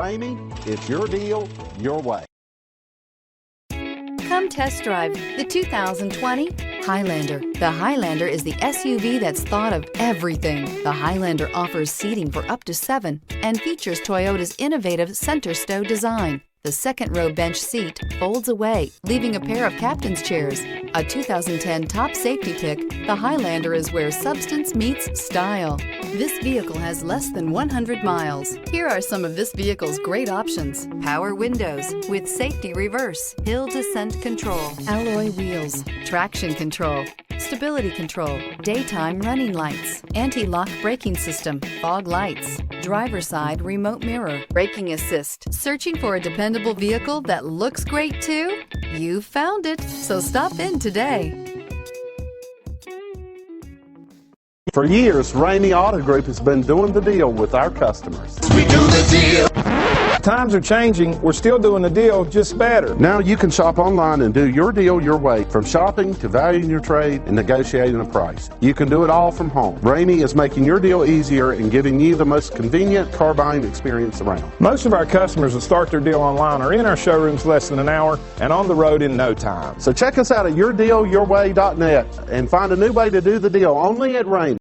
Ramey, it's your deal, your way. Come test drive the 2020 Highlander. The Highlander is the SUV that's thought of everything. The Highlander offers seating for up to 7 and features Toyota's innovative center stow design. The second row bench seat folds away, leaving a pair of captain's chairs. A 2010 top safety pick, the Highlander is where substance meets style. This vehicle has less than 100 miles. Here are some of this vehicle's great options: power windows with safety reverse, hill descent control, alloy wheels, traction control, stability control, daytime running lights, anti-lock braking system, fog lights, driver's side remote mirror, braking assist. Searching for a dependable vehicle that looks great too? You found it, so stop in today. For years, Ramey Auto Group has been doing the deal with our customers. We do the deal. Times are changing. We're still doing the deal, just better. Now you can shop online and do your deal your way, from shopping to valuing your trade and negotiating a price. You can do it all from home. Ramey is making your deal easier and giving you the most convenient car buying experience around. Most of our customers that start their deal online are in our showrooms less than an hour and on the road in no time. So check us out at yourdealyourway.net and find a new way to do the deal only at Ramey.